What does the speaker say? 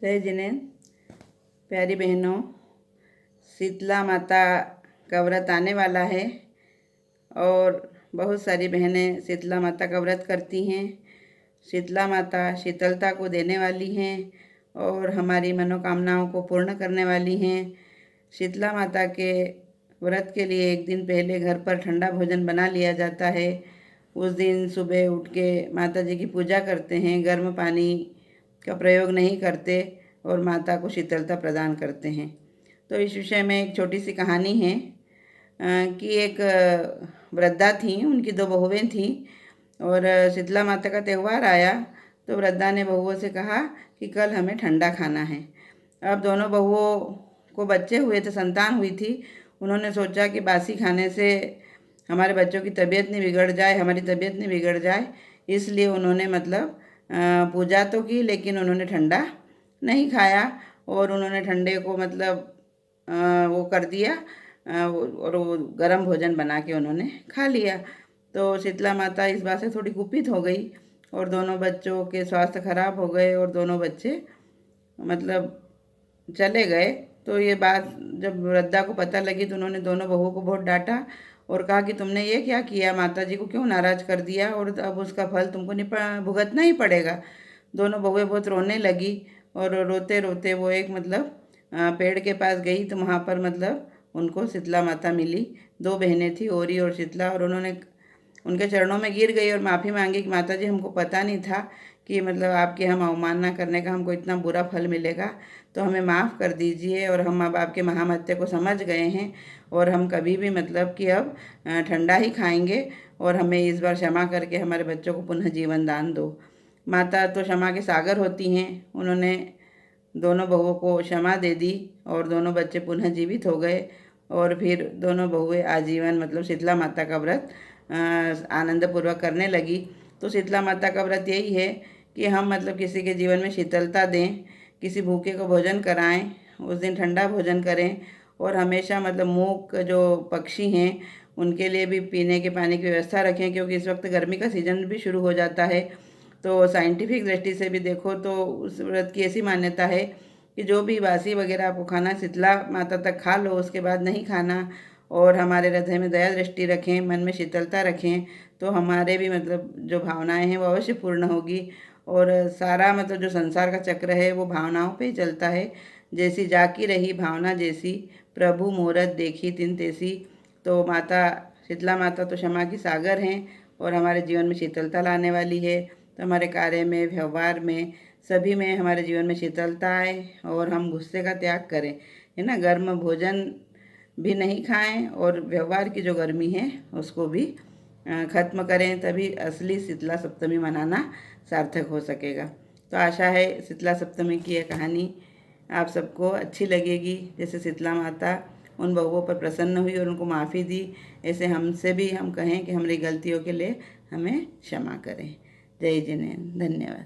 जय जिनेंद्र। प्यारी बहनों, शीतला माता का व्रत आने वाला है और बहुत सारी बहनें शीतला माता का व्रत करती हैं। शीतला माता शीतलता को देने वाली हैं और हमारी मनोकामनाओं को पूर्ण करने वाली हैं। शीतला माता के व्रत के लिए एक दिन पहले घर पर ठंडा भोजन बना लिया जाता है। उस दिन सुबह उठ के माता जी की पूजा करते हैं, गर्म पानी का प्रयोग नहीं करते और माता को शीतलता प्रदान करते हैं। तो इस विषय में एक छोटी सी कहानी है कि एक वृद्धा थी, उनकी 2 बहुएं थीं और शीतला माता का त्यौहार आया तो वृद्धा ने बहुओं से कहा कि कल हमें ठंडा खाना है। अब दोनों बहुओं को बच्चे हुए थे, संतान हुई थी। उन्होंने सोचा कि बासी खाने से हमारे बच्चों की तबीयत नहीं बिगड़ जाए, हमारी तबीयत नहीं बिगड़ जाए, इसलिए उन्होंने पूजा तो की लेकिन उन्होंने ठंडा नहीं खाया और उन्होंने ठंडे को वो कर दिया और वो गर्म भोजन बना के उन्होंने खा लिया। तो शीतला माता इस बात से थोड़ी कुपित हो गई और दोनों बच्चों के स्वास्थ्य खराब हो गए और दोनों बच्चे चले गए। तो ये बात जब वृद्धा को पता लगी तो उन्होंने दोनों बहुओं को बहुत डांटा और कहा कि तुमने ये क्या किया, माता जी को क्यों नाराज़ कर दिया और अब उसका फल तुमको भुगतना ही पड़ेगा। दोनों बहुएं बहुत रोने लगी और रोते रोते वो एक पेड़ के पास गई तो वहाँ पर उनको शीतला माता मिली। 2 बहनें थी, ओरी और शीतला, और उन्होंने उनके चरणों में गिर गई और माफ़ी मांगी कि माता जी हमको पता नहीं था कि आपके हम अवमानना करने का हमको इतना बुरा फल मिलेगा, तो हमें माफ़ कर दीजिए और हम अब आपके महामत्य को समझ गए हैं और हम कभी भी कि अब ठंडा ही खाएंगे और हमें इस बार क्षमा करके हमारे बच्चों को पुनः जीवन दान दो। माता तो क्षमा के सागर होती हैं। उन्होंने दोनों बहुओं को क्षमा दे दी और दोनों बच्चे पुनः जीवित हो गए और फिर दोनों बहुएं आजीवन शीतला माता का व्रत आनंदपूर्वक करने लगी। तो शीतला माता का व्रत यही है कि हम किसी के जीवन में शीतलता दें, किसी भूखे को भोजन कराएं, उस दिन ठंडा भोजन करें और हमेशा मूक जो पक्षी हैं उनके लिए भी पीने के पानी की व्यवस्था रखें, क्योंकि इस वक्त गर्मी का सीजन भी शुरू हो जाता है। तो साइंटिफिक दृष्टि से भी देखो तो उस व्रत की ऐसी मान्यता है कि जो भी बासी वगैरह आपको खाना शीतला माता तक खा लो, उसके बाद नहीं खाना और हमारे हृदय में दया दृष्टि रखें, मन में शीतलता रखें, तो हमारे भी जो भावनाएं हैं वो अवश्य पूर्ण होगी और सारा जो संसार का चक्र है वो भावनाओं पे ही चलता है। जैसी जाकी रही भावना जैसी, प्रभु मूरत देखी तिन तैसी। तो माता शीतला माता तो क्षमा की सागर हैं और हमारे जीवन में शीतलता लाने वाली है। तो हमारे कार्य में, व्यवहार में, सभी में हमारे जीवन में शीतलता आए और हम गुस्से का त्याग करें, है ना। गर्म भोजन भी नहीं खाएं और व्यवहार की जो गर्मी है उसको भी ख़त्म करें, तभी असली शीतला सप्तमी मनाना सार्थक हो सकेगा। तो आशा है शीतला सप्तमी की यह कहानी आप सबको अच्छी लगेगी। जैसे शीतला माता उन बहुओं पर प्रसन्न हुई और उनको माफ़ी दी, ऐसे हमसे भी हम कहें कि हमारी गलतियों के लिए हमें क्षमा करें। जय जिनेंद्र। धन्यवाद।